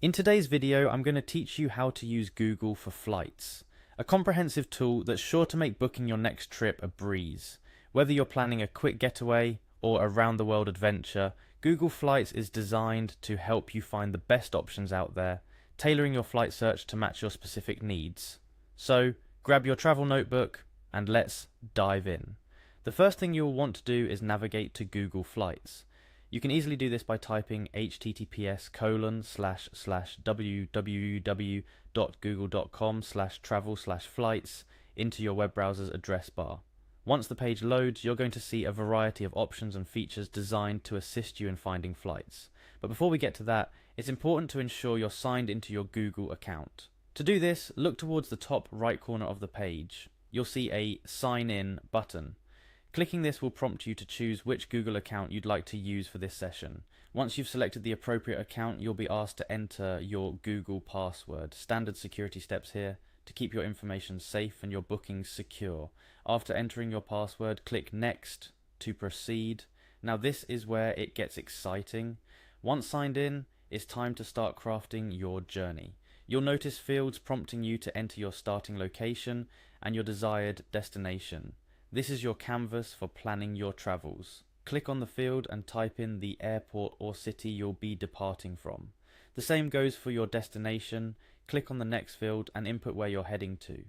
In today's video, I'm going to teach you how to use Google for Flights, a comprehensive tool that's sure to make booking your next trip a breeze. Whether you're planning a quick getaway or a round-the-world adventure, Google Flights is designed to help you find the best options out there, tailoring your flight search to match your specific needs. So, grab your travel notebook and let's dive in. The first thing you'll want to do is navigate to Google Flights. You can easily do this by typing https://www.google.com/travel/flights into your web browser's address bar. Once the page loads, you're going to see a variety of options and features designed to assist you in finding flights. But before we get to that, it's important to ensure you're signed into your Google account. To do this, look towards the top right corner of the page. You'll see a Sign In button. Clicking this will prompt you to choose which Google account you'd like to use for this session. Once you've selected the appropriate account, you'll be asked to enter your Google password. Standard security steps here to keep your information safe and your bookings secure. After entering your password, click Next to proceed. Now this is where it gets exciting. Once signed in, it's time to start crafting your journey. You'll notice fields prompting you to enter your starting location and your desired destination. This is your canvas for planning your travels. Click on the field and type in the airport or city you'll be departing from. The same goes for your destination. Click on the next field and input where you're heading to.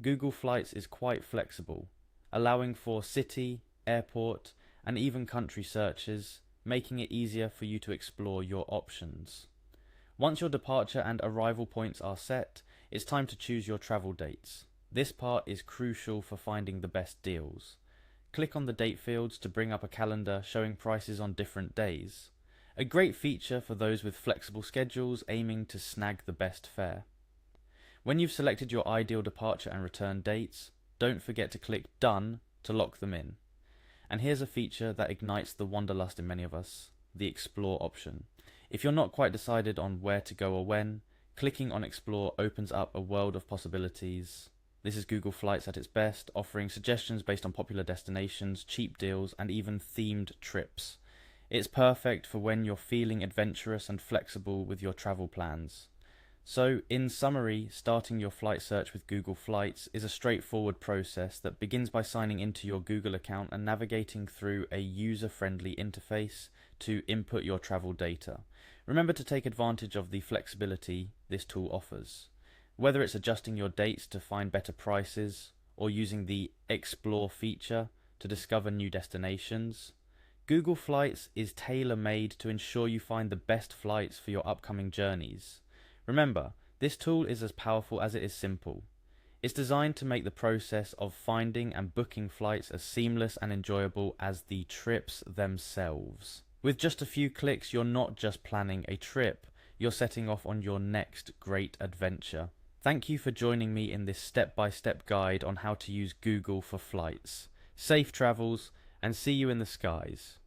Google Flights is quite flexible, allowing for city, airport, and even country searches, making it easier for you to explore your options. Once your departure and arrival points are set, it's time to choose your travel dates. This part is crucial for finding the best deals. Click on the date fields to bring up a calendar showing prices on different days. A great feature for those with flexible schedules aiming to snag the best fare. When you've selected your ideal departure and return dates, don't forget to click Done to lock them in. And here's a feature that ignites the wanderlust in many of us, the Explore option. If you're not quite decided on where to go or when, clicking on Explore opens up a world of possibilities. This is Google Flights at its best, offering suggestions based on popular destinations, cheap deals, and even themed trips. It's perfect for when you're feeling adventurous and flexible with your travel plans. So, in summary, starting your flight search with Google Flights is a straightforward process that begins by signing into your Google account and navigating through a user-friendly interface to input your travel data. Remember to take advantage of the flexibility this tool offers. Whether it's adjusting your dates to find better prices or using the Explore feature to discover new destinations, Google Flights is tailor-made to ensure you find the best flights for your upcoming journeys. Remember, this tool is as powerful as it is simple. It's designed to make the process of finding and booking flights as seamless and enjoyable as the trips themselves. With just a few clicks, you're not just planning a trip, you're setting off on your next great adventure. Thank you for joining me in this step-by-step guide on how to use Google for Flights. Safe travels, and see you in the skies.